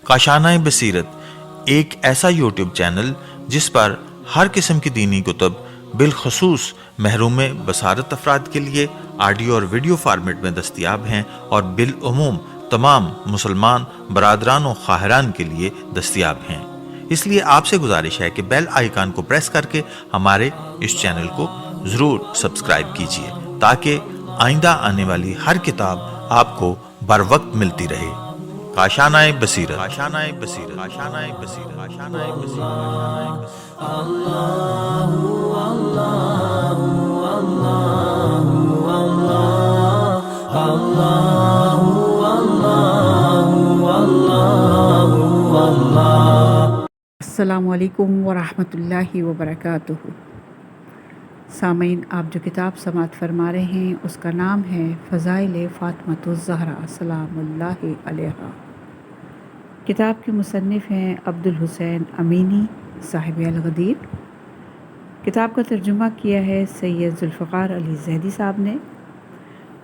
کاشانۂ بصیرت ایک ایسا یوٹیوب چینل جس پر ہر قسم کی دینی کتب بالخصوص محروم بصارت افراد کے لیے آڈیو اور ویڈیو فارمیٹ میں دستیاب ہیں اور بالعموم تمام مسلمان برادران و خواہران کے لیے دستیاب ہیں۔ اس لیے آپ سے گزارش ہے کہ بیل آئیکن کو پریس کر کے ہمارے اس چینل کو ضرور سبسکرائب کیجیے تاکہ آئندہ آنے والی ہر کتاب آپ کو بر وقت ملتی رہے۔ کاشانۂ بصیرت، کاشانۂ بصیرت، کاشانۂ بصیرت، کاشانۂ بصیرت۔ السلام علیکم ورحمۃ اللہ وبرکاتہ۔ سامعین، آپ جو کتاب سماعت فرما رہے ہیں اس کا نام ہے فضائل فاطمۃ الزہرا سلام اللہ علیہا۔ کتاب کے مصنف ہیں عبدالحسین امینی صاحب الغدیر۔ کتاب کا ترجمہ کیا ہے سید ذوالفقار علی زیدی صاحب نے۔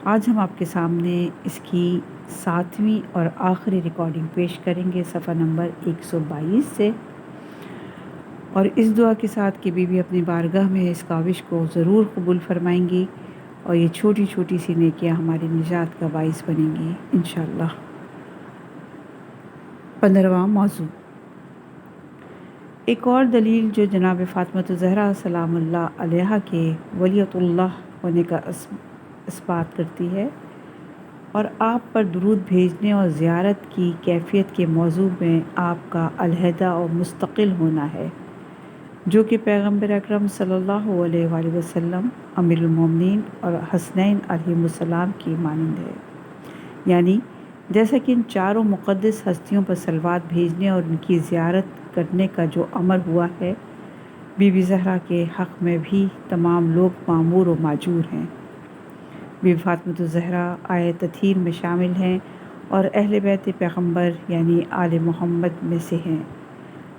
آج ہم آپ کے سامنے اس کی 7ویں اور آخری ریکارڈنگ پیش کریں گے صفحہ نمبر 122 سے، اور اس دعا کے ساتھ کہ بی بی اپنی بارگاہ میں اس کاوش کو ضرور قبول فرمائیں گی اور یہ چھوٹی چھوٹی سی نیکیاں ہماری نجات کا باعث بنیں گی انشاءاللہ۔ 15واں موضوع، ایک اور دلیل جو جناب فاطمۃ الزہرا سلام اللہ علیہا کے ولیۃ اللہ ہونے کا اثبات کرتی ہے اور آپ پر درود بھیجنے اور زیارت کی کیفیت کے موضوع میں آپ کا علیحدہ اور مستقل ہونا ہے، جو کہ پیغمبر اکرم صلی اللہ علیہ وآلہ وسلم، امیر المومنین اور حسنین علیہم السلام کی مانند ہے۔ یعنی جیسا کہ ان چاروں مقدس ہستیوں پر صلوات بھیجنے اور ان کی زیارت کرنے کا جو امر ہوا ہے، بی بی زہرا کے حق میں بھی تمام لوگ مامور و ماجور ہیں۔ بی بی فاطمۃ الزہرا آیت تطہیر میں شامل ہیں اور اہل بیت پیغمبر یعنی آل محمد میں سے ہیں۔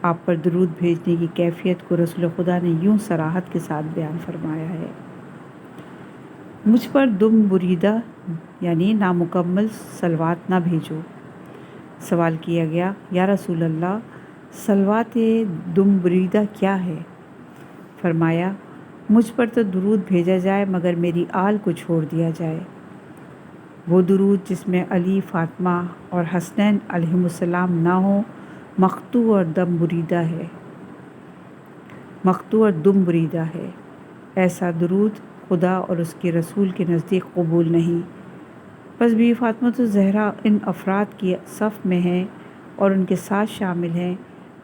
آپ پر درود بھیجنے کی کیفیت کو رسول خدا نے یوں صراحت کے ساتھ بیان فرمایا ہے: مجھ پر دم بریدہ یعنی نامکمل صلوات نہ بھیجو۔ سوال کیا گیا: یا رسول اللہ، صلوات دم بریدہ کیا ہے؟ فرمایا: مجھ پر تو درود بھیجا جائے مگر میری آل کو چھوڑ دیا جائے۔ وہ درود جس میں علی، فاطمہ اور حسنین علیہم السلام نہ ہوں مقطوع اور دم بریدہ ہے۔ ایسا درود خدا اور اس کے رسول کے نزدیک قبول نہیں۔ پس بی فاطمۃ الزہرا ان افراد کی صف میں ہیں اور ان کے ساتھ شامل ہیں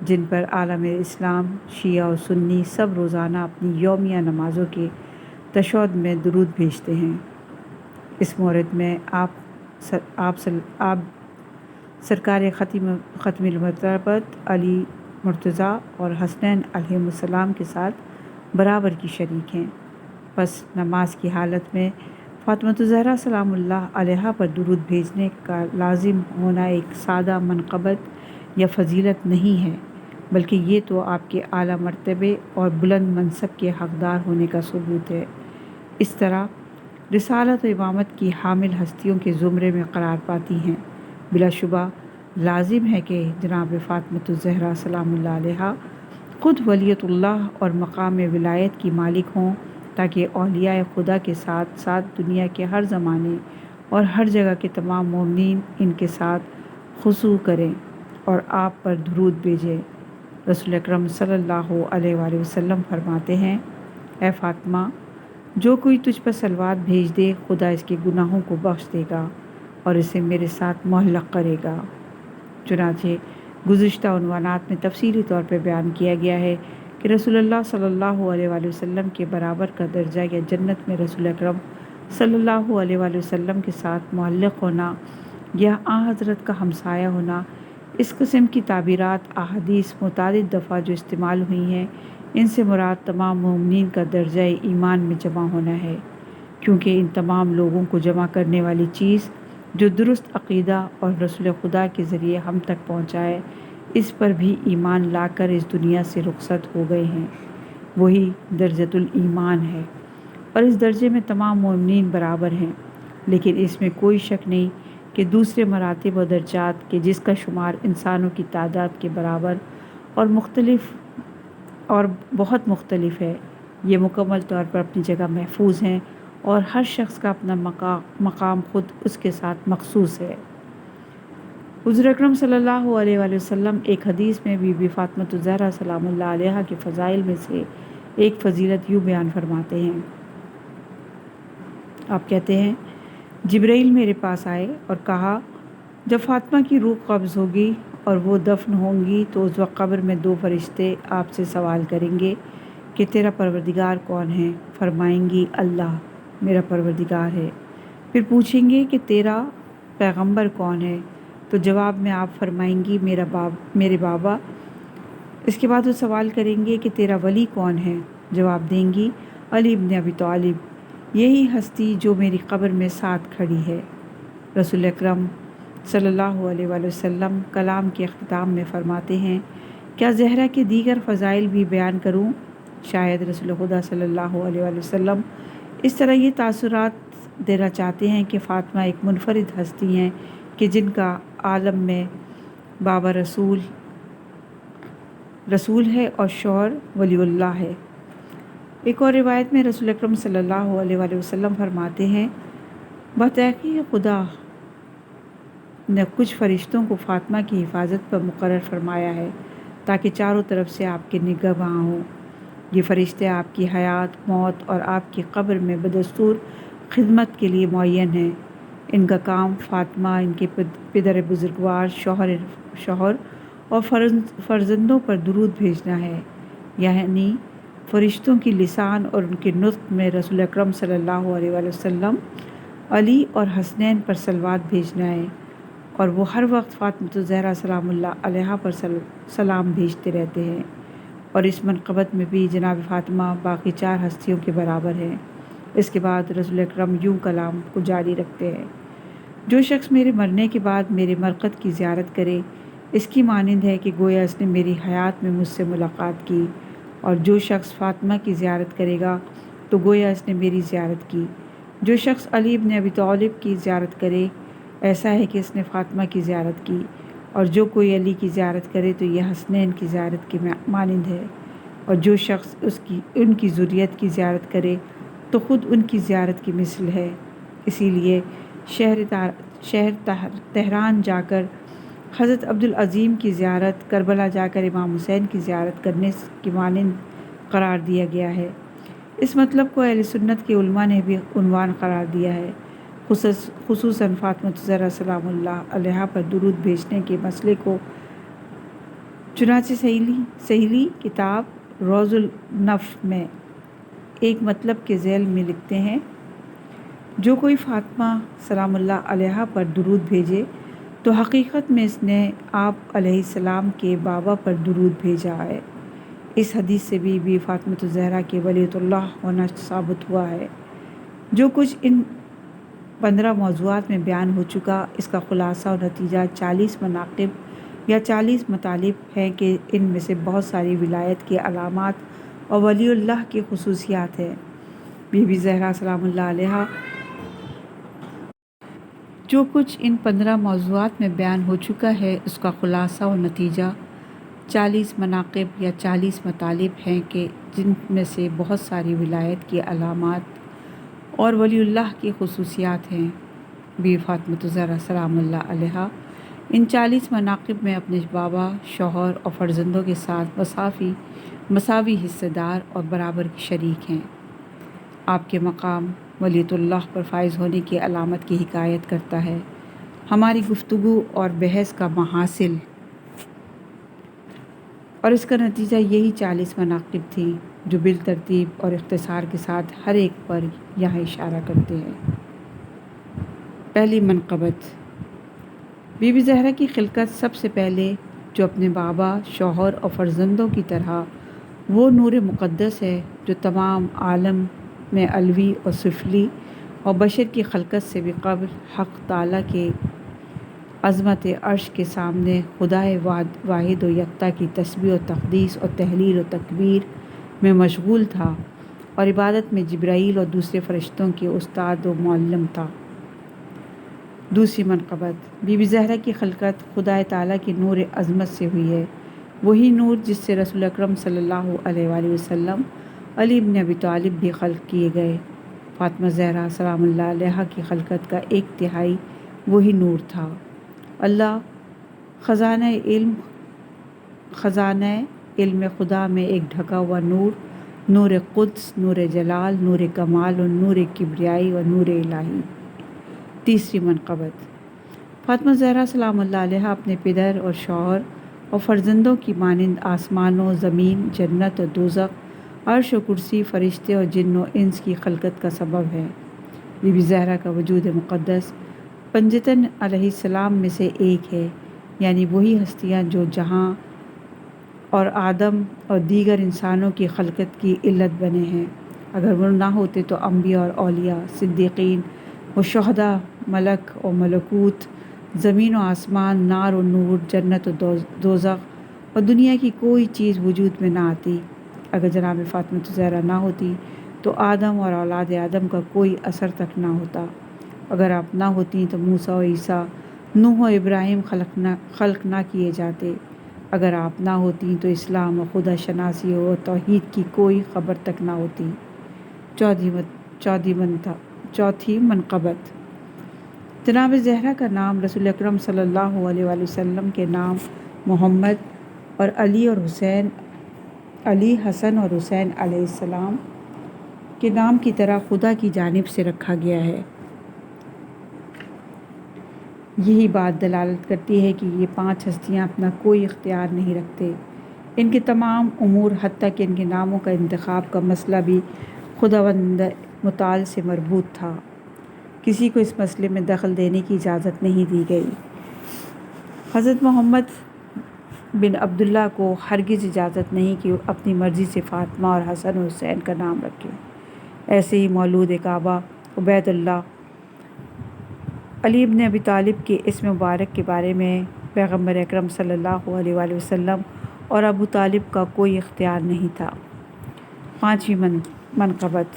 جن پر عالم اسلام، شیعہ و سنی سب روزانہ اپنی یومیہ نمازوں کے تشہد میں درود بھیجتے ہیں۔ اس مورد میں آپ سرکار ختم المرتبت علی مرتضیٰ اور حسنین علیہم السلام کے ساتھ برابر کی شریک ہیں۔ پس نماز کی حالت میں فاطمۃ الزہرا سلام اللہ علیہا پر درود بھیجنے کا لازم ہونا ایک سادہ منقبت یا فضیلت نہیں ہے، بلکہ یہ تو آپ کے اعلیٰ مرتبے اور بلند منصب کے حقدار ہونے کا ثبوت ہے۔ اس طرح رسالت و امامت کی حامل ہستیوں کے زمرے میں قرار پاتی ہیں۔ بلا شبہ لازم ہے کہ جناب فاطمۃ الزہرا سلام اللہ علیہا خود ولیۃ اللہ اور مقام ولایت کی مالک ہوں، تاکہ اولیاء خدا کے ساتھ ساتھ دنیا کے ہر زمانے اور ہر جگہ کے تمام مومنین ان کے ساتھ خضوع کریں اور آپ پر درود بھیجیں۔ رسول اکرم صلی اللہ علیہ وآلہ وسلم فرماتے ہیں: اے فاطمہ، جو کوئی تجھ پر صلوات بھیج دے خدا اس کے گناہوں کو بخش دے گا اور اسے میرے ساتھ معلق کرے گا۔ چنانچہ گزشتہ عنوانات میں تفصیلی طور پر بیان کیا گیا ہے کہ رسول اللہ صلی اللہ علیہ وآلہ وسلم کے برابر کا درجہ یا جنت میں رسول اکرم صلی اللہ علیہ وآلہ وسلم کے ساتھ معلق ہونا یا آن حضرت کا ہمسایہ ہونا، اس قسم کی تعبیرات احادیث متعدد دفعہ جو استعمال ہوئی ہیں، ان سے مراد تمام مومنین کا درجہ ایمان میں جمع ہونا ہے، کیونکہ ان تمام لوگوں کو جمع کرنے والی چیز جو درست عقیدہ اور رسول خدا کے ذریعے ہم تک پہنچائے، اس پر بھی ایمان لا کر اس دنیا سے رخصت ہو گئے ہیں، وہی درجۃ الایمان ہے۔ اور اس درجے میں تمام مومنین برابر ہیں، لیکن اس میں کوئی شک نہیں کہ دوسرے مراتب و درجات کے جس کا شمار انسانوں کی تعداد کے برابر اور مختلف اور بہت مختلف ہے، یہ مکمل طور پر اپنی جگہ محفوظ ہیں اور ہر شخص کا اپنا مقام خود اس کے ساتھ مخصوص ہے۔ حضور اکرم صلی اللہ علیہ وآلہ وسلم ایک حدیث میں بی بی فاطمۃ الزہرا سلام اللہ علیہا کے فضائل میں سے ایک فضیلت یوں بیان فرماتے ہیں۔ آپ کہتے ہیں، جبرائیل میرے پاس آئے اور کہا، جب فاطمہ کی روح قبض ہوگی اور وہ دفن ہوں گی تو اس وقت قبر میں دو فرشتے آپ سے سوال کریں گے کہ تیرا پروردگار کون ہے؟ فرمائیں گی اللہ میرا پروردگار ہے۔ پھر پوچھیں گے کہ تیرا پیغمبر کون ہے؟ تو جواب میں آپ فرمائیں گی میرے بابا۔ اس کے بعد وہ سوال کریں گے کہ تیرا ولی کون ہے؟ جواب دیں گی علی ابن ابی طالب، یہی ہستی جو میری قبر میں ساتھ کھڑی ہے۔ رسول اکرم صلی اللہ علیہ وآلہ وسلم کلام کے اختتام میں فرماتے ہیں، کیا زہرا کے دیگر فضائل بھی بیان کروں؟ شاید رسول خدا صلی اللہ علیہ وآلہ وسلم اس طرح یہ تاثرات دینا چاہتے ہیں کہ فاطمہ ایک منفرد ہستی ہیں کہ جن کا عالم میں بابا رسول ہے اور شوہر ولی اللہ ہے۔ ایک اور روایت میں رسول اکرم صلی اللہ علیہ وآلہ وسلم فرماتے ہیں، بتحقیق خدا نے کچھ فرشتوں کو فاطمہ کی حفاظت پر مقرر فرمایا ہے تاکہ چاروں طرف سے آپ کے نگہباں ہوں۔ یہ فرشتے آپ کی حیات، موت اور آپ کی قبر میں بدستور خدمت کے لیے معین ہیں۔ ان کا کام فاطمہ، ان کے پدر بزرگوار، شوہر اور فرزندوں پر درود بھیجنا ہے، یعنی فرشتوں کی لسان اور ان کے نطق میں رسول اکرم صلی اللہ علیہ وآلہ وسلم، علی اور حسنین پر صلوات بھیجنا ہے، اور وہ ہر وقت فاطمۃ الزہرا سلام اللہ علیہا پر سلام بھیجتے رہتے ہیں، اور اس منقبت میں بھی جناب فاطمہ باقی چار ہستیوں کے برابر ہیں۔ اس کے بعد رسول اکرم یوں کلام کو جاری رکھتے ہیں، جو شخص میرے مرنے کے بعد میرے مرقد کی زیارت کرے، اس کی مانند ہے کہ گویا اس نے میری حیات میں مجھ سے ملاقات کی، اور جو شخص فاطمہ کی زیارت کرے گا تو گویا اس نے میری زیارت کی۔ جو شخص علی ابن ابی طالب کی زیارت کرے، ایسا ہے کہ اس نے فاطمہ کی زیارت کی، اور جو کوئی علی کی زیارت کرے تو یہ حسنین کی زیارت کے مانند ہے، اور جو شخص ان کی ذریت کی زیارت کرے تو خود ان کی زیارت کی مثل ہے۔ اسی لیے شہر تہران جا کر حضرت عبدالعظیم کی زیارت، کربلا جا کر امام حسین کی زیارت کرنے کی مانند قرار دیا گیا ہے۔ اس مطلب کو اہل سنت کے علماء نے بھی عنوان قرار دیا ہے، خصوصاً فاطمۃ الزہرا سلام اللہ علیہا پر درود بھیجنے کے مسئلے کو۔ چنانچہ سہیلی کتاب روض النف میں ایک مطلب کے ذیل میں لکھتے ہیں، جو کوئی فاطمہ سلام اللہ علیہا پر درود بھیجے تو حقیقت میں اس نے آپ علیہ السلام کے بابا پر درود بھیجا ہے۔ اس حدیث سے بھی فاطمۃ الزہرا کے ولیۃ اللہ ہونا ثابت ہوا ہے۔ جو کچھ ان 15 موضوعات میں بیان ہو چکا، اس کا خلاصہ اور نتیجہ 40 مناقب یا 40 مطالب ہیں کہ ان میں سے بہت ساری ولایت کی علامات اور ولی اللہ کی خصوصیات ہیں۔ بی بی زہرا سلام اللہ علیہا جو کچھ ان 15 موضوعات میں بیان ہو چکا ہے، اس کا خلاصہ اور نتیجہ 40 مناقب یا 40 مطالب ہیں کہ جن میں سے بہت ساری ولایت کی علامات اور ولی اللہ کی خصوصیات ہیں۔ بی فاطمۃ الزہرا سلام اللہ علیہا ان 40 مناقب میں اپنے بابا، شوہر اور فرزندوں کے ساتھ مساوی حصہ دار اور برابر کی شریک ہیں۔ آپ کے مقام ولیۃ اللہ پر فائز ہونے کی علامت کی حکایت کرتا ہے۔ ہماری گفتگو اور بحث کا محاصل اور اس کا نتیجہ یہی 40 مناقب تھیں جو بالترتیب اور اختصار کے ساتھ ہر ایک پر یہاں اشارہ کرتے ہیں۔ پہلی منقبت، بی بی زہرا کی خلقت سب سے پہلے جو اپنے بابا، شوہر اور فرزندوں کی طرح وہ نور مقدس ہے جو تمام عالم میں علوی اور سفلی اور بشر کی خلقت سے بھی قبل حق تعالیٰ کے عظمت عرش کے سامنے خدائے واحد و یکتا کی تسبیح و تقدیس اور تحلیل و تکبیر میں مشغول تھا، اور عبادت میں جبرائیل اور دوسرے فرشتوں کے استاد و معلم تھا۔ دوسری منقبت، بی بی زہرا کی خلقت خدا تعالیٰ کی نور عظمت سے ہوئی ہے، وہی نور جس سے رسول اکرم صلی اللہ علیہ وآلہ وسلم، علی بن ابی طالب بھی خلق کیے گئے۔ فاطمہ زہرا سلام اللہ علیہا کی خلقت کا 1/3 وہی نور تھا۔ اللہ خزانہ علم خدا میں ایک ڈھکا ہوا نور، نور قدس، نور جلال، نور کمال اور نور کبریائی اور نور الہی۔ تیسری منقبت، فاطمہ زہرا سلام اللہ علیہا اپنے پدر اور شوہر اور فرزندوں کی مانند آسمان و زمین، جنت اور دوزخ، عرش و کرسی، فرشتے اور جن و انس کی خلقت کا سبب ہے۔ بی بی زہرا کا وجود مقدس پنجتن علیہ السلام میں سے ایک ہے، یعنی وہی ہستیاں جو جہاں اور آدم اور دیگر انسانوں کی خلقت کی علت بنے ہیں۔ اگر وہ نہ ہوتے تو انبیاء اور اولیاء، صدیقین و شہداء، ملک و ملکوت، زمین و آسمان، نار و نور، جنت و دوزخ اور دنیا کی کوئی چیز وجود میں نہ آتی۔ اگر جناب فاطمہ زہرا نہ ہوتی تو آدم اور اولاد آدم کا کوئی اثر تک نہ ہوتا۔ اگر آپ نہ ہوتی تو موسیٰ و عیسیٰ، نوح و ابراہیم خلق نہ کیے جاتے۔ اگر آپ نہ ہوتی تو اسلام و خدا شناسی و توحید کی کوئی خبر تک نہ ہوتی۔ چوتھی منقبت، جناب زہرا کا نام رسول اکرم صلی اللہ علیہ وآلہ وسلم کے نام محمد اور علی حسن اور حسین علیہ السلام کے نام کی طرح خدا کی جانب سے رکھا گیا ہے۔ یہی بات دلالت کرتی ہے کہ یہ 5 ہستیاں اپنا کوئی اختیار نہیں رکھتے۔ ان کے تمام امور حتیٰ کہ ان کے ناموں کا انتخاب کا مسئلہ بھی خداوند متعال سے مربوط تھا۔ کسی کو اس مسئلے میں دخل دینے کی اجازت نہیں دی گئی۔ حضرت محمد بن عبداللہ کو ہرگز اجازت نہیں کہ وہ اپنی مرضی سے فاطمہ اور حسن و حسین کا نام رکھے۔ ایسے ہی مولود کعبہ عبید اللہ علی بن ابی طالب کے اسم مبارک کے بارے میں پیغمبر اکرم صلی اللہ علیہ وآلہ وسلم اور ابو طالب کا کوئی اختیار نہیں تھا۔ پانچویں منقبت،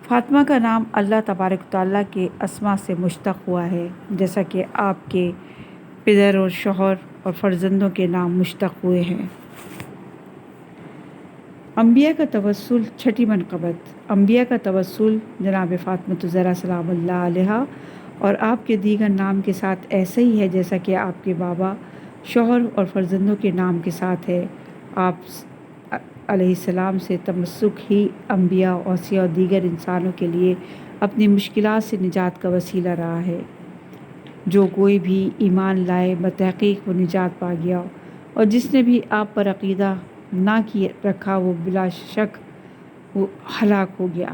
فاطمہ کا نام اللہ تبارک و تعالیٰ کے اسماء سے مشتق ہوا ہے، جیسا کہ آپ کے پدر اور شوہر اور فرزندوں کے نام مشتق ہوئے ہیں۔ انبیاء کا توسل۔ چھٹی منقبت، انبیاء کا توسل جناب فاطمہ زہرا سلام اللہ علیہا اور آپ کے دیگر نام کے ساتھ ایسا ہی ہے جیسا کہ آپ کے بابا، شوہر اور فرزندوں کے نام کے ساتھ ہے۔ آپ علیہ السلام سے تمسک ہی انبیاء، اوصیاء اور دیگر انسانوں کے لیے اپنی مشکلات سے نجات کا وسیلہ رہا ہے۔ جو کوئی بھی ایمان لائے بتحقیق وہ نجات پا گیا، اور جس نے بھی آپ پر عقیدہ نہ رکھا وہ بلا شک وہ ہلاک ہو گیا۔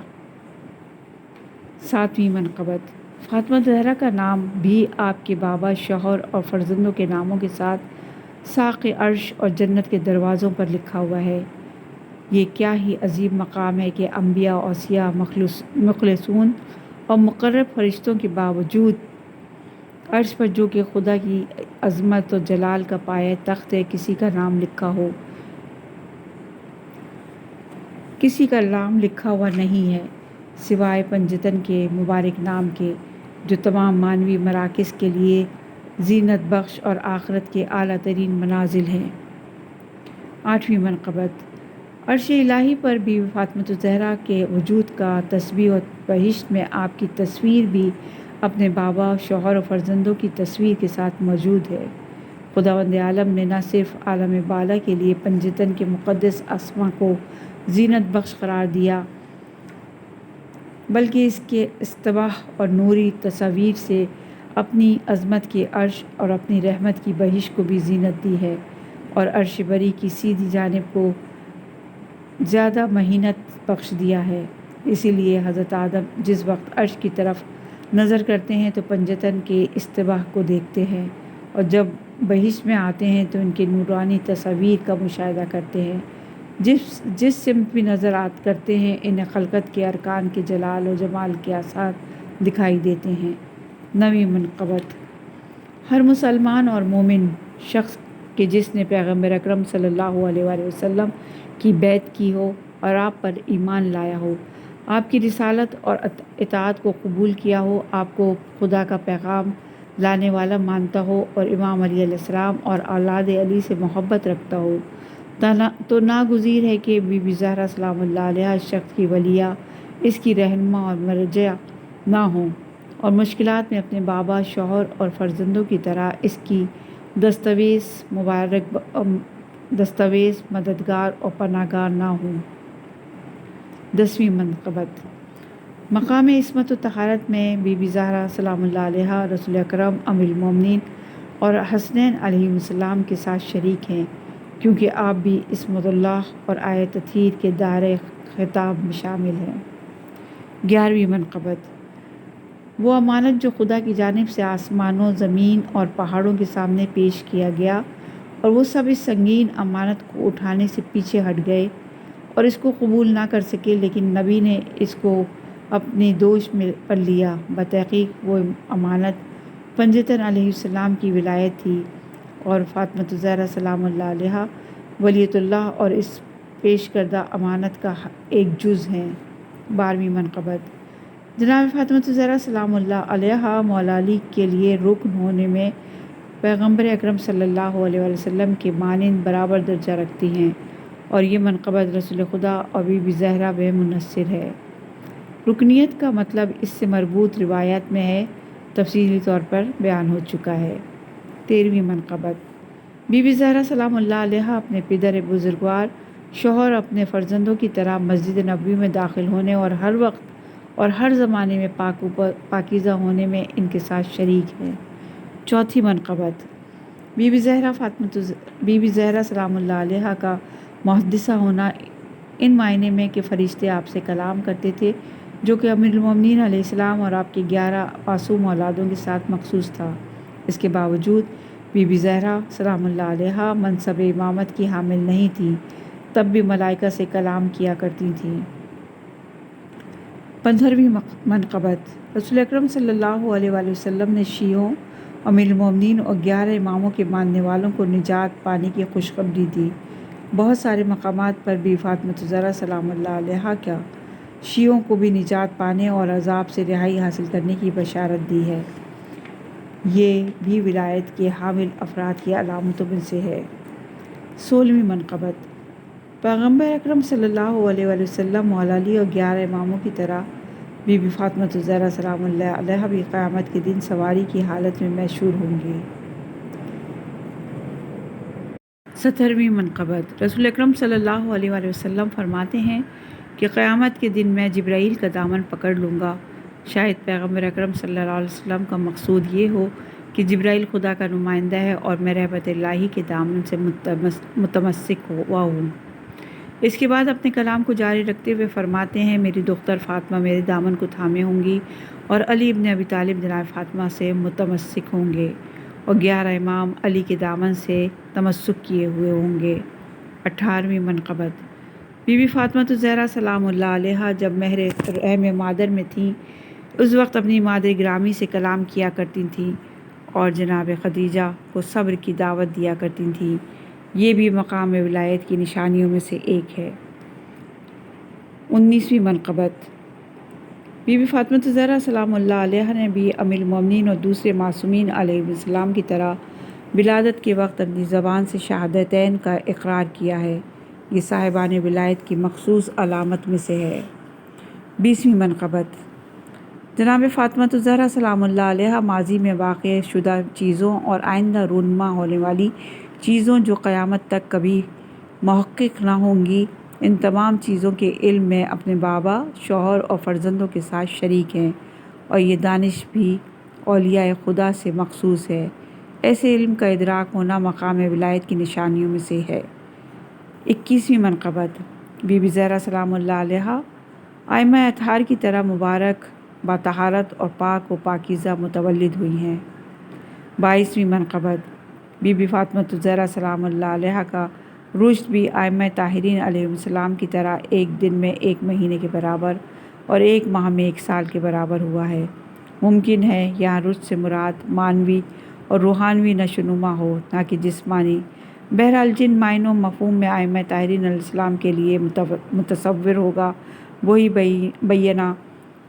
ساتویں منقبت، فاطمہ زہرا کا نام بھی آپ کے بابا، شوہر اور فرزندوں کے ناموں کے ساتھ ساق عرش اور جنت کے دروازوں پر لکھا ہوا ہے۔ یہ کیا ہی عظیم مقام ہے کہ انبیاء، اوصیاء، مخلصون اور مقرب فرشتوں کے باوجود عرش پر جو کہ خدا کی عظمت اور جلال کا پایہ تخت ہے، کسی کا نام لکھا ہوا نہیں ہے سوائے پنجتن کے مبارک نام کے، جو تمام معنوی مراکز کے لیے زینت بخش اور آخرت کے اعلیٰ ترین منازل ہیں۔ آٹھویں منقبت، عرش الہی پر بی بی فاطمہ زہرا کے وجود کا تسبیح و بہشت میں آپ کی تصویر بھی اپنے بابا، شوہر اور فرزندوں کی تصویر کے ساتھ موجود ہے۔ خداوند عالم نے نہ صرف عالم بالا کے لیے پنجتن کے مقدس اسما کو زینت بخش قرار دیا، بلکہ اس کے اصطباح اور نوری تصاویر سے اپنی عظمت کے عرش اور اپنی رحمت کی بہشت کو بھی زینت دی ہے، اور عرش بری کی سیدھی جانب کو زیادہ مہینت بخش دیا ہے۔ اسی لیے حضرت آدم جس وقت عرش کی طرف نظر کرتے ہیں تو پنجتن کے اصطباح کو دیکھتے ہیں، اور جب بہشت میں آتے ہیں تو ان کے نورانی تصاویر کا مشاہدہ کرتے ہیں۔ جس سمت بھی نظر کرتے ہیں انہیں خلقت کے ارکان کے جلال و جمال کے آثار دکھائی دیتے ہیں۔ نویں منقبت، ہر مسلمان اور مومن شخص کہ جس نے پیغمبر اکرم صلی اللہ علیہ وآلہ وسلم کی بیعت کی ہو اور آپ پر ایمان لایا ہو، آپ کی رسالت اور اطاعت کو قبول کیا ہو، آپ کو خدا کا پیغام لانے والا مانتا ہو اور امام علی علیہ السلام اور اولاد علی سے محبت رکھتا ہو، تو ناگزیر ہے کہ بی بی زہرا سلام اللہ علیہ اس شخص کی ولیہ، اس کی رہنما اور مرجع نہ ہوں، اور مشکلات میں اپنے بابا، شوہر اور فرزندوں کی طرح اس کی دستاویز مددگار اور پناہ گار نہ ہوں۔ 10ویں منقبت، مقام عصمت و طہارت میں بی بی زہرا سلام اللہ علیہ رسول اکرم ام المومنین اور حسنین علیہ السلام کے ساتھ شریک ہیں، کیونکہ آپ بھی عصمت اللہ اور آیت تطہیر کے دائرۂ خطاب میں شامل ہیں۔ 11ویں منقبت، وہ امانت جو خدا کی جانب سے آسمانوں، زمین اور پہاڑوں کے سامنے پیش کیا گیا، اور وہ سب اس سنگین امانت کو اٹھانے سے پیچھے ہٹ گئے اور اس کو قبول نہ کر سکے، لیکن نبی نے اس کو اپنی دوش میں پر لیا۔ بتحقیق وہ امانت پنجتن علیہ السلام کی ولایت تھی اور فاطمہ الزہرا سلام اللہ علیہ ولیۃ اللہ اور اس پیش کردہ امانت کا ایک جز ہیں۔ 12ویں منقبت، جناب فاطمہ الزہرا سلام اللہ علیہ مولا علی کے لیے رکن ہونے میں پیغمبر اکرم صلی اللہ علیہ وسلم کے مانند برابر درجہ رکھتی ہیں، اور یہ منقبت رسول خدا اور بی بی زہرا بہ منحصر ہے۔ رکنیت کا مطلب اس سے مربوط روایات میں ہے، تفصیلی طور پر بیان ہو چکا ہے۔ 13ویں منقبت، بی بی زہرا سلام اللہ علیہ اپنے پدر بزرگوار، شوہر اپنے فرزندوں کی طرح مسجد نبوی میں داخل ہونے اور ہر وقت اور ہر زمانے میں پاکیزہ ہونے میں ان کے ساتھ شریک ہے۔ 4تھی منقبت، بی بی زہرا سلام اللہ علیہ کا محدثہ ہونا ان معنی میں کہ فرشتے آپ سے کلام کرتے تھے، جو کہ امیر المومنین علیہ السلام اور آپ کے 11 معصوم اولادوں کے ساتھ مخصوص تھا۔ اس کے باوجود بی بی زہرا سلام اللہ علیہ منصب امامت کی حامل نہیں تھیں، تب بھی ملائکہ سے کلام کیا کرتی تھیں۔ 15ویں منقبت، رسول اکرم صلی اللہ علیہ وآلہ وسلم نے شیعوں، امیر المومنین اور 11 اماموں کے ماننے والوں کو نجات پانے کی خوشخبری دی۔ بہت سارے مقامات پر بھی فاطمہ الزہرا سلام اللہ علیہ کا شیعوں کو بھی نجات پانے اور عذاب سے رہائی حاصل کرنے کی بشارت دی ہے۔ یہ بھی ولایت کے حامل افراد کی علامتوں میں سے ہے۔ 16ویں منقبت، پیغمبر اکرم صلی اللہ علیہ وآلہ وسلم مولا علی اور 11 اماموں کی طرح بی بی فاطمہ الزہرا سلام اللہ علیہ بھی قیامت کے دن سواری کی حالت میں محشور ہوں گے۔ 17ویں منقبت، رسول اکرم صلی اللہ علیہ وآلہ وسلم فرماتے ہیں کہ قیامت کے دن میں جبرائیل کا دامن پکڑ لوں گا۔ شاید پیغمبر اکرم صلی اللہ علیہ وسلم کا مقصود یہ ہو کہ جبرائیل خدا کا نمائندہ ہے اور میں رحمت الہی کے دامن سے متمسک ہوا ہوں۔ اس کے بعد اپنے کلام کو جاری رکھتے ہوئے فرماتے ہیں، میری دختر فاطمہ میرے دامن کو تھامے ہوں گی اور علی ابن ابی طالب جناب فاطمہ سے متمسک ہوں گے، اور 11 امام علی کے دامن سے تمسک کیے ہوئے ہوں گے۔ 18ویں منقبت، بی بی فاطمہ الزہرا سلام اللہ علیہ جب مہر رحم مادر میں تھیں، اس وقت اپنی مادر گرامی سے کلام کیا کرتی تھیں اور جناب خدیجہ کو صبر کی دعوت دیا کرتی تھیں۔ یہ بھی مقام ولایت کی نشانیوں میں سے ایک ہے۔ 19ویں منقبت، بی بی فاطمہ الزہرا سلام اللہ علیہ نے بھی ام المومنین اور دوسرے معصومین علیہ السلام کی طرح ولادت کے وقت اپنی زبان سے شہادتین کا اقرار کیا ہے۔ یہ صاحبان ولایت کی مخصوص علامت میں سے ہے۔ 20ویں منقبت، جناب فاطمہ الزہرا سلام اللہ علیہ ماضی میں واقع شدہ چیزوں اور آئندہ رونما ہونے والی چیزوں جو قیامت تک کبھی محقق نہ ہوں گی، ان تمام چیزوں کے علم میں اپنے بابا، شوہر اور فرزندوں کے ساتھ شریک ہیں، اور یہ دانش بھی اولیاء خدا سے مخصوص ہے۔ ایسے علم کا ادراک ہونا مقام ولایت کی نشانیوں میں سے ہے۔ 21ویں منقبت، بی بی زہرا سلام اللہ علیہ ائمہ اطہار کی طرح مبارک، باطہارت اور پاک و پاکیزہ متولد ہوئی ہیں۔ 22ویں منقبت، بی بی فاطمہ الزہرا سلام اللہ علیہ کا رشد بھی ائمہ طاہرین علیہ السلام کی طرح ایک دن میں 1 مہینے کے برابر اور 1 ماہ میں 1 سال کے برابر ہوا ہے۔ ممکن ہے یہاں رشد سے مراد معنوی اور روحانوی نشو و نما ہو، نہ کہ جسمانی، بہرحال جن معنی و مفہوم میں ائمہ طاہرین علیہ السلام کے لیے متصور ہوگا وہی بینہ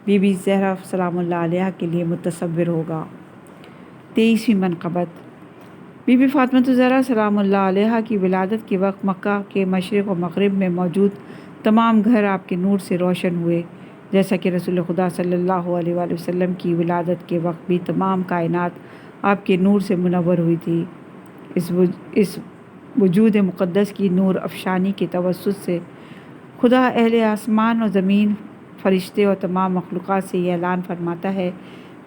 بی بی زہرا سلام اللہ علیہا کے لیے متصور ہوگا۔ 23ویں منقبت بی بی فاطمہ الزہرا سلام اللہ علیہا کی ولادت کے وقت مکہ کے مشرق و مغرب میں موجود تمام گھر آپ کے نور سے روشن ہوئے، جیسا کہ رسول خدا صلی اللہ علیہ وآلہ وسلم کی ولادت کے وقت بھی تمام کائنات آپ کے نور سے منور ہوئی تھی۔ اس وجود مقدس کی نور افشانی کے توسط سے خدا اہل آسمان و زمین، فرشتے اور تمام مخلوقات سے یہ اعلان فرماتا ہے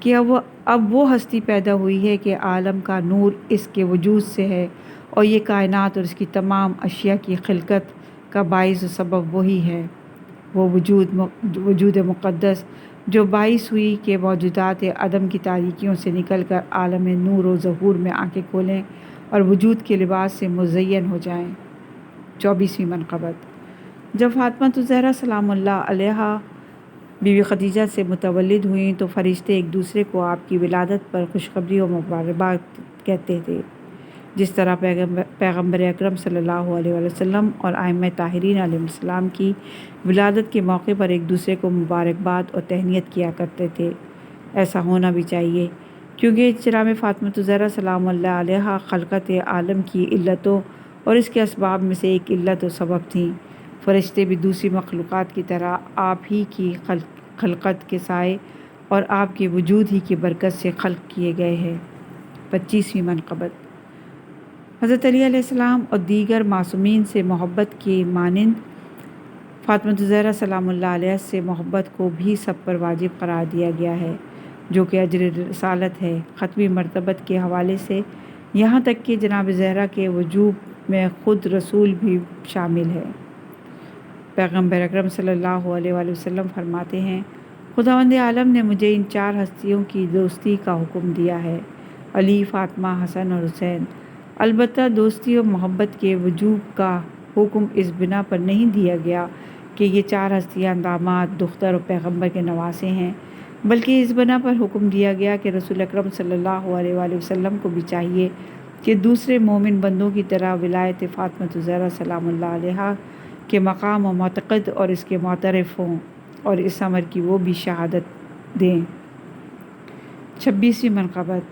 کہ اب وہ ہستی پیدا ہوئی ہے کہ عالم کا نور اس کے وجود سے ہے، اور یہ کائنات اور اس کی تمام اشیاء کی خلقت کا باعث و سبب وہی ہے۔ وہ وجود مقدس جو باعث ہوئی کہ موجودات عدم کی تاریکیوں سے نکل کر عالم نور و ظہور میں آنکھیں کھولیں اور وجود کے لباس سے مزین ہو جائیں۔ 24ویں منقبت جب فاطمہ الزہرا سلام اللہ علیہا بی بی خدیجہ سے متولد ہوئیں تو فرشتے ایک دوسرے کو آپ کی ولادت پر خوشخبری و مبارکباد کہتے تھے، جس طرح پیغمبر اکرم صلی اللہ علیہ وسلم اور ائمہ طاہرین علیہ السلام کی ولادت کے موقع پر ایک دوسرے کو مبارکباد اور تہنیت کیا کرتے تھے۔ ایسا ہونا بھی چاہیے، کیونکہ جناب فاطمہ الزہرا سلام اللہ علیہا خلقت عالم کی علتوں اور اس کے اسباب میں سے ایک علت و سبب تھیں۔ فرشتے بھی دوسری مخلوقات کی طرح آپ ہی کی خلقت کے سائے اور آپ کے وجود ہی کی برکت سے خلق کیے گئے ہیں۔ 25ویں منقبت حضرت علی علیہ السلام اور دیگر معصومین سے محبت کے مانند فاطمہ الزہرا سلام اللہ علیہا سے محبت کو بھی سب پر واجب قرار دیا گیا ہے، جو کہ اجر رسالت ہے۔ ختمی مرتبت کے حوالے سے یہاں تک کہ جناب زہرا کے وجوب میں خود رسول بھی شامل ہے۔ پیغمبر اکرم صلی اللہ علیہ وآلہ وسلم فرماتے ہیں، خداوند عالم نے مجھے ان 4 ہستیوں کی دوستی کا حکم دیا ہے، علی، فاطمہ، حسن اور حسین۔ البتہ دوستی اور محبت کے وجوب کا حکم اس بنا پر نہیں دیا گیا کہ یہ 4 ہستیاں داماد، دختر اور پیغمبر کے نواسے ہیں، بلکہ اس بنا پر حکم دیا گیا کہ رسول اکرم صلی اللہ علیہ وآلہ وسلم کو بھی چاہیے کہ دوسرے مومن بندوں کی طرح ولایت فاطمہ الزہرا سلام اللہ علیہا کے مقام و معتقد اور اس کے معترف ہوں اور اس امر کی وہ بھی شہادت دیں۔ 26ویں منقبت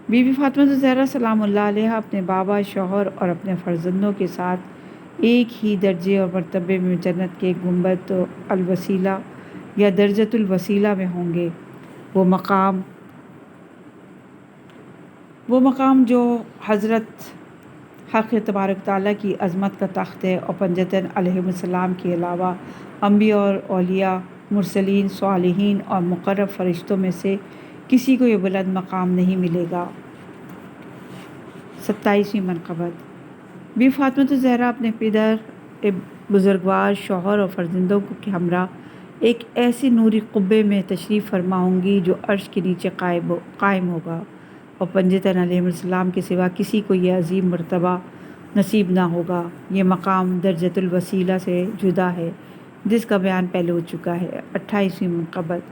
بی بی فاطمہ الزہرا سلام اللہ علیہا اپنے بابا، شوہر اور اپنے فرزندوں کے ساتھ ایک ہی درجے اور مرتبے میں جنت کے گنبد الوسیلہ یا درجۃ الوسیلہ میں ہوں گے۔ وہ مقام جو حضرت حق تبارک تعالیٰ کی عظمت کا تخت ہے، اور پنجتن علیہ السلام کے علاوہ انبیاء اور اولیاء، مرسلین، صالحین اور مقرب فرشتوں میں سے کسی کو یہ بلند مقام نہیں ملے گا۔ 27ویں منقبت بی فاطمہ الزہرا اپنے پدر بزرگوار، شوہر اور فرزندوں کے ہمراہ ایک ایسے نوری قبے میں تشریف فرما ہوں گی جو عرش کے نیچے قائم ہوگا، اور پنجتن علیہ السلام کے سوا کسی کو یہ عظیم مرتبہ نصیب نہ ہوگا۔ یہ مقام درجۃ الوسیلہ سے جدا ہے، جس کا بیان پہلے ہو چکا ہے۔ 28ویں منقبت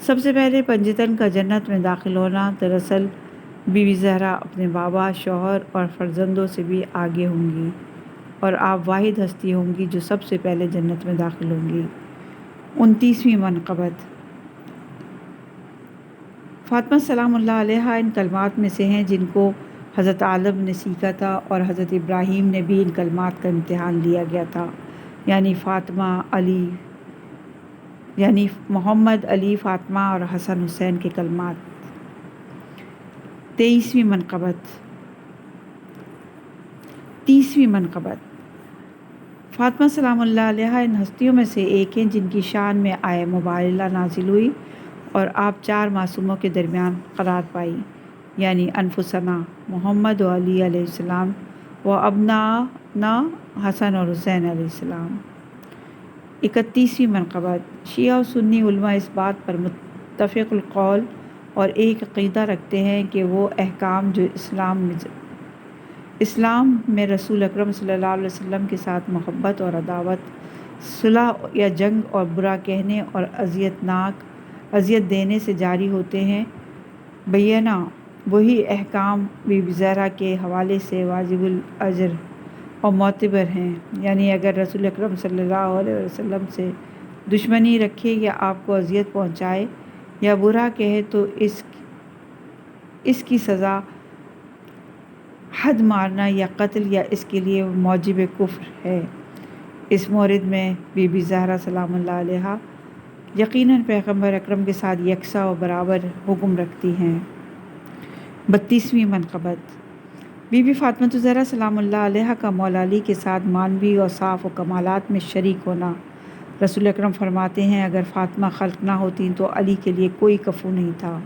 سب سے پہلے پنجتن کا جنت میں داخل ہونا دراصل بی بی زہرا اپنے بابا، شوہر اور فرزندوں سے بھی آگے ہوں گی، اور آپ واحد ہستی ہوں گی جو سب سے پہلے جنت میں داخل ہوں گی۔ 29ویں منقبت فاطمہ سلام اللہ علیہا ان کلمات میں سے ہیں جن کو حضرت آدم نے سیکھا تھا اور حضرت ابراہیم نے بھی ان کلمات کا امتحان لیا گیا تھا، یعنی محمد، علی، فاطمہ اور حسن حسین کے کلمات۔ 30ویں منقبت فاطمہ سلام اللہ علیہا ان ہستیوں میں سے ایک ہیں جن کی شان میں آیہ مبارکہ نازل ہوئی اور آپ 4 معصوموں کے درمیان قرار پائی، یعنی انفسنا محمد و علی علیہ السلام و ابناءنا حسن اور حسین علیہ السلام۔ 31ویں منقبت شیعہ و سنی علماء اس بات پر متفق القول اور ایک عقیدہ رکھتے ہیں کہ وہ احکام جو اسلام میں رسول اکرم صلی اللہ علیہ وسلم کے ساتھ محبت اور عداوت، صلح یا جنگ اور برا کہنے اور اذیت دینے سے جاری ہوتے ہیں، بینہ وہی احکام بی بی زہرا کے حوالے سے واجب الاجر اور معتبر ہیں، یعنی اگر رسول اکرم صلی اللہ علیہ وسلم سے دشمنی رکھے یا آپ کو اذیت پہنچائے یا برا کہے تو اس کی سزا حد مارنا یا قتل یا اس کے لیے موجب کفر ہے۔ اس مورد میں بی بی زہرا سلام اللہ علیہا یقیناً پیغمبر اکرم کے ساتھ یکساں و برابر حکم رکھتی ہیں۔ 32ویں منقبت بی بی فاطمہ زہرا سلام اللہ علیہا کا مولا علی کے ساتھ معنوی اوصاف و کمالات میں شریک ہونا۔ رسول اکرم فرماتے ہیں اگر فاطمہ خلق نہ ہوتی تو علی کے لیے کوئی کفو نہیں تھا۔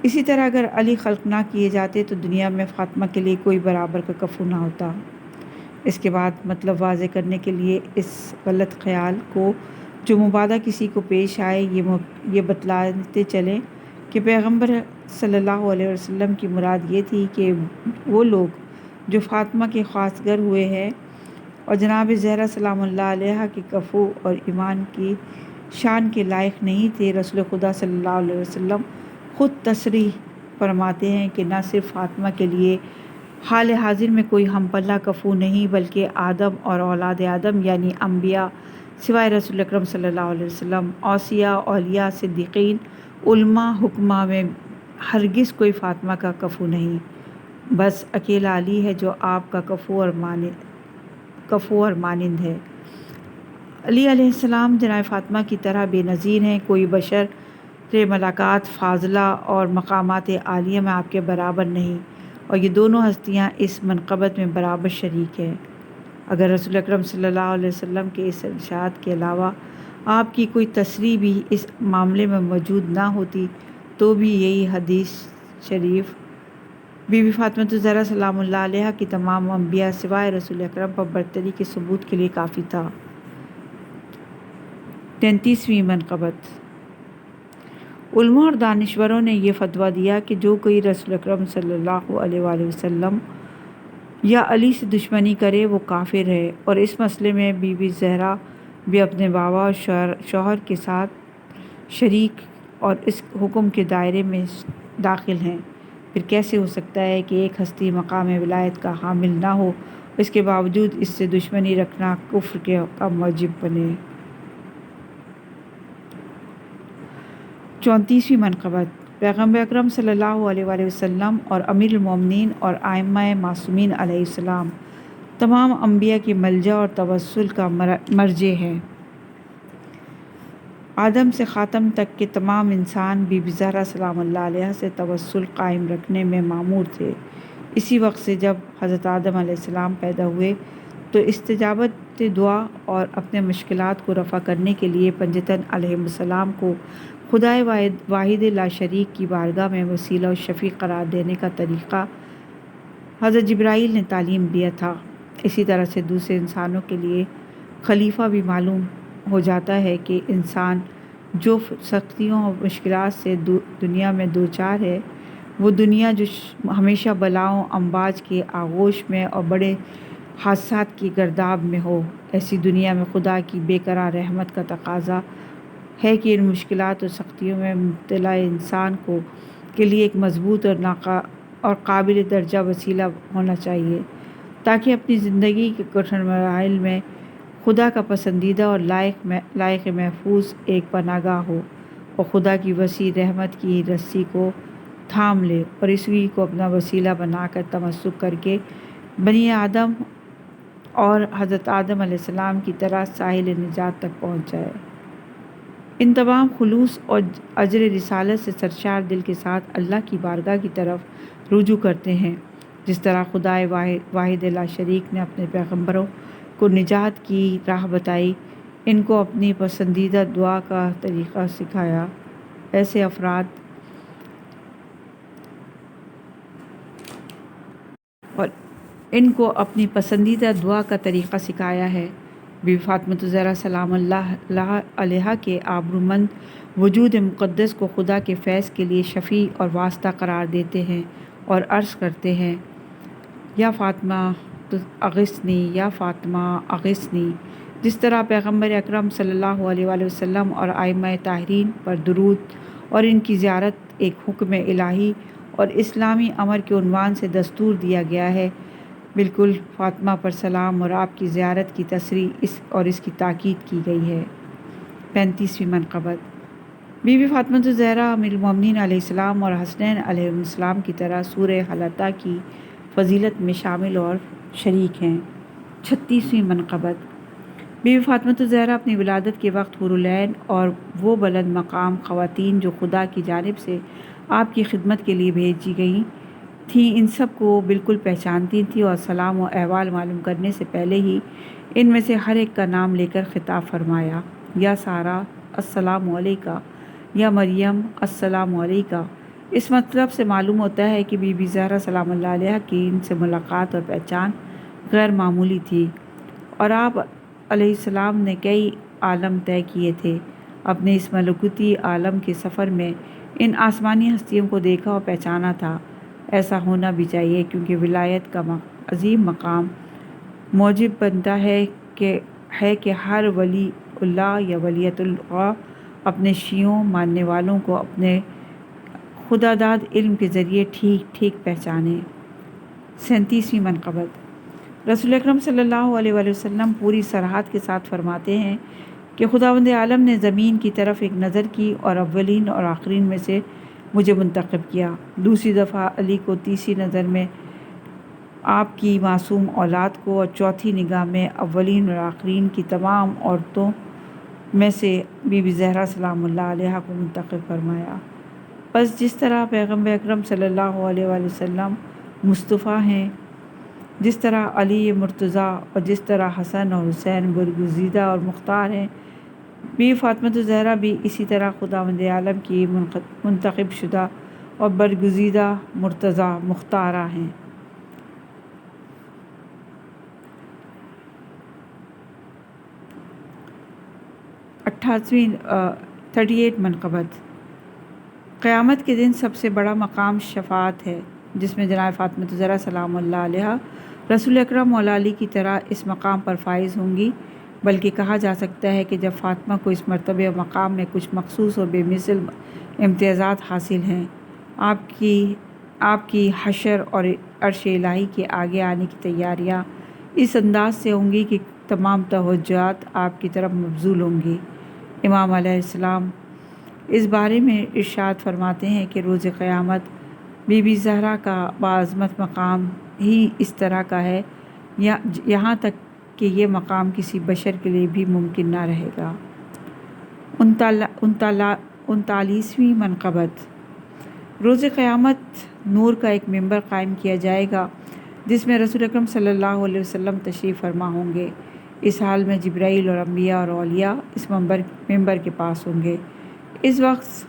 اسی طرح اگر علی خلق نہ کیے جاتے تو دنیا میں فاطمہ کے لیے کوئی برابر کا کفو نہ ہوتا۔ اس کے بعد مطلب واضح کرنے کے لیے اس غلط خیال کو جو مبادہ کسی کو پیش آئے یہ بتلاتے چلیں کہ پیغمبر صلی اللہ علیہ وسلم کی مراد یہ تھی کہ وہ لوگ جو فاطمہ کے خاصگر ہوئے ہیں اور جناب زہرا سلام اللہ علیہا کے کفو اور ایمان کی شان کے لائق نہیں تھے، رسول خدا صلی اللہ علیہ وسلم خود تصریح فرماتے ہیں کہ نہ صرف فاطمہ کے لیے حال حاضر میں کوئی ہم پلہ کفو نہیں بلکہ آدم اور اولاد آدم یعنی انبیاء سوائے رسول اکرم صلی اللہ علیہ وسلم، اوصیاء، اولیاء، صدیقین، علماء، حکماء میں ہرگز کوئی فاطمہ کا کفو نہیں، بس اکیلا علی ہے جو آپ کا کفو اور مانند ہے۔ علی علیہ السلام جناب فاطمہ کی طرح بے نظیر ہیں، کوئی بشر ملاقات فاضلہ اور مقامات عالیہ میں آپ کے برابر نہیں، اور یہ دونوں ہستیاں اس منقبت میں برابر شریک ہیں۔ اگر رسول اکرم صلی اللہ علیہ وسلم کے اس ارشاد کے علاوہ آپ کی کوئی تصریح بھی اس معاملے میں موجود نہ ہوتی تو بھی یہی حدیث شریف بی بی فاطمہ زہرا سلام اللہ علیہا کی تمام انبیاء سوائے رسول اکرم پر برتری کے ثبوت کے لیے کافی تھا۔ 33ویں منقبت علماء اور دانشوروں نے یہ فتویٰ دیا کہ جو کوئی رسول اکرم صلی اللہ علیہ وآلہ وسلم یا علی سے دشمنی کرے وہ کافر ہے، اور اس مسئلے میں بی بی زہرا بھی اپنے بابا اور شوہر کے ساتھ شریک اور اس حکم کے دائرے میں داخل ہیں۔ پھر کیسے ہو سکتا ہے کہ ایک ہستی مقام ولایت کا حامل نہ ہو، اس کے باوجود اس سے دشمنی رکھنا کفر کا موجب بنے۔ 34ویں منقبت پیغمبر اکرم صلی اللہ علیہ وآلہ وسلم اور امیر المومنین اور ائمہ معصومین علیہ السلام تمام انبیاء کی ملجا اور توسل کا مرجع ہیں۔ آدم سے خاتم تک کے تمام انسان بی بی زہرا سلام اللہ علیہا سے توسل قائم رکھنے میں مامور تھے۔ اسی وقت سے جب حضرت آدم علیہ السلام پیدا ہوئے تو استجابت دعا اور اپنے مشکلات کو رفع کرنے کے لیے پنجتن علیہ السلام کو خدائے واحد لا شریک کی بارگاہ میں وسیلہ و شفیع قرار دینے کا طریقہ حضرت جبرائیل نے تعلیم دیا تھا۔ اسی طرح سے دوسرے انسانوں کے لیے خلیفہ بھی معلوم ہو جاتا ہے کہ انسان جو سختیوں اور مشکلات سے دنیا میں دوچار ہے، وہ دنیا جو ہمیشہ بلاؤں امواج کے آغوش میں اور بڑے حادثات کی گرداب میں ہو، ایسی دنیا میں خدا کی بے قرار رحمت کا تقاضا ہے کہ ان مشکلات اور سختیوں میں مبتلا انسان کے لیے ایک مضبوط اور قابل درجہ وسیلہ ہونا چاہیے، تاکہ اپنی زندگی کے کٹھن مراحل میں خدا کا پسندیدہ اور لائق محفوظ ایک پناہگاہ ہو، اور خدا کی وسیع رحمت کی رسی کو تھام لے اور اسی کو اپنا وسیلہ بنا کر تمسک کر کے بنی آدم اور حضرت آدم علیہ السلام کی طرح ساحل نجات تک پہنچ جائے۔ ان تمام خلوص اور اجر رسالت سے سرشار دل کے ساتھ اللہ کی بارگاہ کی طرف رجوع کرتے ہیں، جس طرح خدائے واحد لا شریک نے اپنے پیغمبروں کو نجات کی راہ بتائی، ان کو اپنی پسندیدہ دعا کا طریقہ سکھایا۔ ایسے افراد اور ان کو اپنی پسندیدہ دعا کا طریقہ سکھایا ہے۔ بی بی فاطمہ زہرا سلام اللہ علیہا کے آبرومند وجود مقدس کو خدا کے فیض کے لیے شفیع اور واسطہ قرار دیتے ہیں اور عرض کرتے ہیں، یا فاطمہ اغثنی، یا فاطمہ اغثنی۔ جس طرح پیغمبر اکرم صلی اللہ علیہ وآلہ وسلم اور ائمہ طاہرین پر درود اور ان کی زیارت ایک حکم الہی اور اسلامی امر کے عنوان سے دستور دیا گیا ہے۔ بالکل فاطمہ پر سلام اور آپ کی زیارت کی تصریح اس کی تاکید کی گئی ہے۔ 35ویں منقبت بی بی فاطمہ الزہرا ام المومنین علیہ السلام اور حسنین علیہ السلام کی طرح سورہ حلقہ کی فضیلت میں شامل اور شریک ہیں۔ 36ویں منقبت بی بی فاطمہ الزہرا اپنی ولادت کے وقت حور العین اور وہ بلند مقام خواتین جو خدا کی جانب سے آپ کی خدمت کے لیے بھیجی گئی تھیں ان سب کو بالکل پہچانتی تھیں اور سلام و احوال معلوم کرنے سے پہلے ہی ان میں سے ہر ایک کا نام لے کر خطاب فرمایا، یا سارہ السلام علیکہ، یا مریم السلام علیکہ۔ اس مطلب سے معلوم ہوتا ہے کہ بی بی زہرا سلام اللہ علیہا کی ان سے ملاقات اور پہچان غیر معمولی تھی، اور آپ علیہ السلام نے کئی عالم طے کیے تھے۔ اپنے اس ملکوتی عالم کے سفر میں ان آسمانی ہستیوں کو دیکھا اور پہچانا تھا۔ ایسا ہونا بھی چاہیے کیونکہ ولایت کا عظیم مقام موجب بنتا ہے کہ ہر ولی اللہ یا ولیت اللہ اپنے شیعوں ماننے والوں کو اپنے خداداد علم کے ذریعے ٹھیک ٹھیک پہچانے۔ 37ویں منقبت رسول اکرم صلی اللہ علیہ وآلہ وسلم پوری صراحت کے ساتھ فرماتے ہیں کہ خداوند عالم نے زمین کی طرف ایک نظر کی اور اولین اور آخرین میں سے مجھے منتخب کیا۔ دوسری دفعہ علی کو، تیسری نظر میں آپ کی معصوم اولاد کو، اور چوتھی نگاہ میں اولین اور آخرین کی تمام عورتوں میں سے بی بی زہرا سلام اللہ علیہا کو منتخب فرمایا۔ بس جس طرح پیغمبر اکرم صلی اللہ علیہ وآلہ وسلم مصطفیٰ ہیں، جس طرح علی مرتضیٰ اور جس طرح حسن اور حسین برگزیدہ اور مختار ہیں، بی فاطمہ الزہرا بھی اسی طرح خداوند عالم کی منتخب شدہ اور برگزیدہ مرتضیٰ مختارہ ہیں۔ 38 منقبت قیامت کے دن سب سے بڑا مقام شفاعت ہے، جس میں جناب فاطمہ الزہرا سلام اللہ علیہا رسول اکرم مولا علی کی طرح اس مقام پر فائز ہوں گی، بلکہ کہا جا سکتا ہے کہ جب فاطمہ کو اس مرتبہ و مقام میں کچھ مخصوص اور بے مثل امتیازات حاصل ہیں، آپ کی حشر اور عرش الہی کے آگے آنے کی تیاریاں اس انداز سے ہوں گی کہ تمام توجہات آپ کی طرف مبذول ہوں گی۔ امام علیہ السلام اس بارے میں ارشاد فرماتے ہیں کہ روز قیامت بی بی زہرا کا باعظمت مقام ہی اس طرح کا ہے، یہاں تک کہ یہ مقام کسی بشر کے لیے بھی ممکن نہ رہے گا۔ 39ویں منقبت روز قیامت نور کا ایک ممبر قائم کیا جائے گا جس میں رسول اکرم صلی اللہ علیہ وسلم تشریف فرما ہوں گے۔ اس حال میں جبرائیل اور انبیاء اور اولیاء اس ممبر کے پاس ہوں گے۔ اس وقت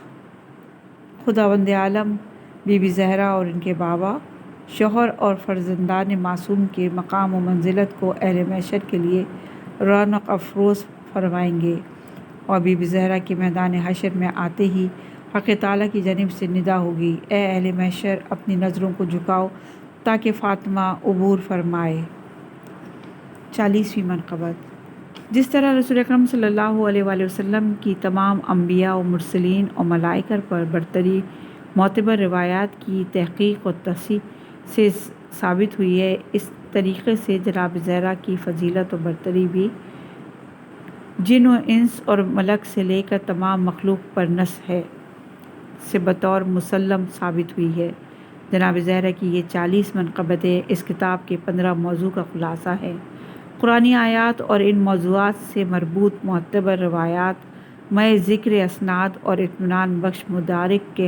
خداوند عالم بی بی زہرا اور ان کے بابا، شوہر اور فرزندان معصوم کے مقام و منزلت کو اہل محشر کے لیے رونق افروز فرمائیں گے، اور بی بی زہرا کے میدان حشر میں آتے ہی حق تعالیٰ کی جانب سے ندا ہوگی، اے اہل محشر اپنی نظروں کو جھکاؤ تاکہ فاطمہ عبور فرمائے۔ 40ویں منقبت جس طرح رسول اکرم صلی اللہ علیہ وآلہ وسلم کی تمام انبیاء و مرسلین اور ملائکہ پر برتری معتبر روایات کی تحقیق اور تصحیح سے ثابت ہوئی ہے، اس طریقے سے جناب زہرا کی فضیلت و برتری بھی جن و انس اور ملک سے لے کر تمام مخلوق پر نص ہے سے بطور مسلم ثابت ہوئی ہے۔ جناب زہرا کی یہ 40 منقبتیں اس کتاب کے 15 موضوع کا خلاصہ ہے۔ قرآنی آیات اور ان موضوعات سے مربوط معتبر روایات محض ذکر اسناد اور اطمینان بخش مدارک کے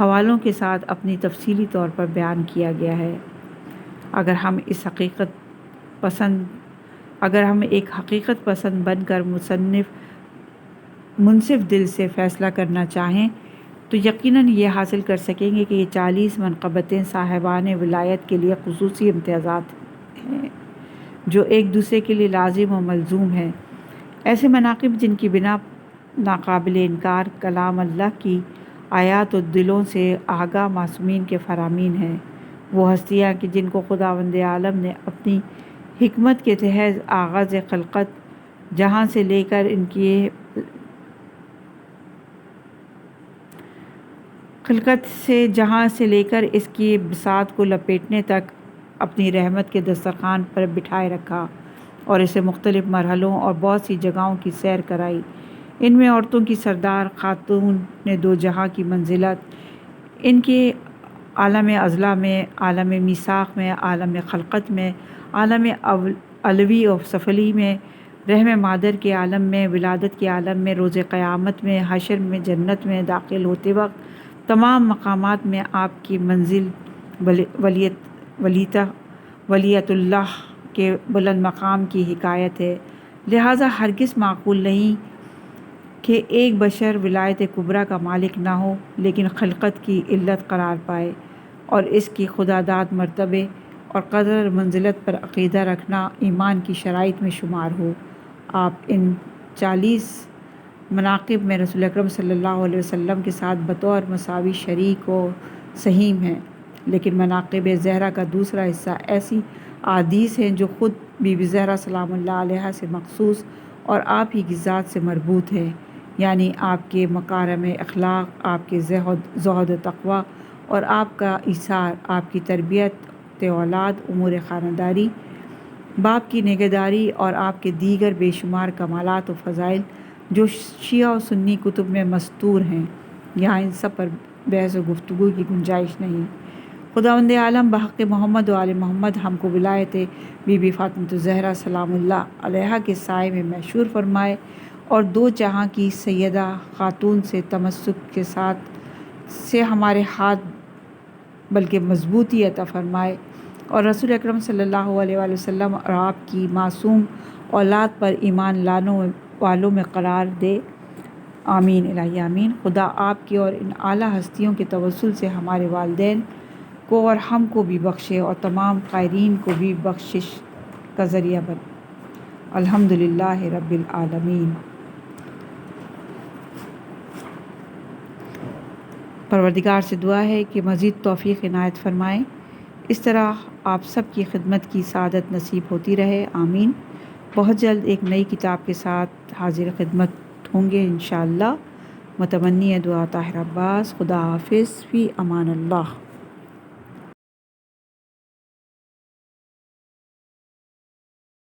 حوالوں کے ساتھ اپنی تفصیلی طور پر بیان کیا گیا ہے۔ اگر ہم ایک حقیقت پسند بن کر منصف دل سے فیصلہ کرنا چاہیں تو یقیناً یہ حاصل کر سکیں گے کہ یہ 40 منقبتیں صاحبان ولایت کے لیے خصوصی امتیازات ہیں جو ایک دوسرے کے لیے لازم و ملزوم ہیں۔ ایسے مناقب جن کی بنا ناقابل انکار کلام اللہ کی آیات و دلوں سے آگاہ معصومین کے فرامین ہیں، وہ ہستیاں کہ جن کو خداوند عالم نے اپنی حکمت کے تحت آغاز خلقت جہاں سے لے کر ان کی خلقت سے جہاں سے لے کر اس کی بساط کو لپیٹنے تک اپنی رحمت کے دسترخوان پر بٹھائے رکھا اور اسے مختلف مرحلوں اور بہت سی جگہوں کی سیر کرائی۔ ان میں عورتوں کی سردار خاتون نے دو جہاں کی منزلت، ان کے عالم ازلی میں، عالم میثاق میں، عالم خلقت میں، عالم علوی و سفلی میں، رحم مادر کے عالم میں، ولادت کے عالم میں، روز قیامت میں، حشر میں، جنت میں داخل ہوتے وقت تمام مقامات میں آپ کی منزل ولیت اللہ کے بلند مقام کی حکایت ہے۔ لہٰذا ہرگز معقول نہیں کہ ایک بشر ولایت کبریٰ کا مالک نہ ہو لیکن خلقت کی علت قرار پائے اور اس کی خداداد مرتبے اور قدر منزلت پر عقیدہ رکھنا ایمان کی شرائط میں شمار ہو۔ آپ ان 40 مناقب میں رسول اکرم صلی اللہ علیہ وسلم کے ساتھ بطور مساوی شریک و سہیم ہیں، لیکن مناقب زہرا کا دوسرا حصہ ایسی احادیث ہیں جو خود بی بی زہرا سلام اللہ علیہا سے مخصوص اور آپ ہی کی ذات سے مربوط ہے، یعنی آپ کے مکارم اخلاق، آپ کے زہد و تقویٰ اور آپ کا ایثار، آپ کی تربیت اولاد، امور خانداری، باپ کی نگہداری اور آپ کے دیگر بے شمار کمالات و فضائل جو شیعہ و سنی کتب میں مستور ہیں۔ یہاں ان سب پر بحث و گفتگو کی گنجائش نہیں۔ خداوند عالم بحق محمد و آل محمد ہم کو ولایت بی بی فاطمۃ الزہرا سلام اللہ علیہا کے سائے میں محشور فرمائے اور دو جہاں کی سیدہ خاتون سے تمسک کے ساتھ سے ہمارے ہاتھ بلکہ مضبوطی عطا فرمائے اور رسول اکرم صلی اللہ علیہ وآلہ وسلم اور آپ کی معصوم اولاد پر ایمان لانے والوں میں قرار دے، آمین الہی آمین۔ خدا آپ کی اور ان اعلیٰ ہستیوں کے توسل سے ہمارے والدین کو اور ہم کو بھی بخشے اور تمام قائرین کو بھی بخشش کا ذریعہ بن۔ الحمدللہ رب العالمین۔ پروردگار سے دعا ہے کہ مزید توفیق عنایت فرمائیں، اس طرح آپ سب کی خدمت کی سعادت نصیب ہوتی رہے، آمین۔ بہت جلد ایک نئی کتاب کے ساتھ حاضر خدمت ہوں گے انشاءاللہ۔ متمنی دعا طاہر عباس۔ خدا حافظ، فی امان اللہ۔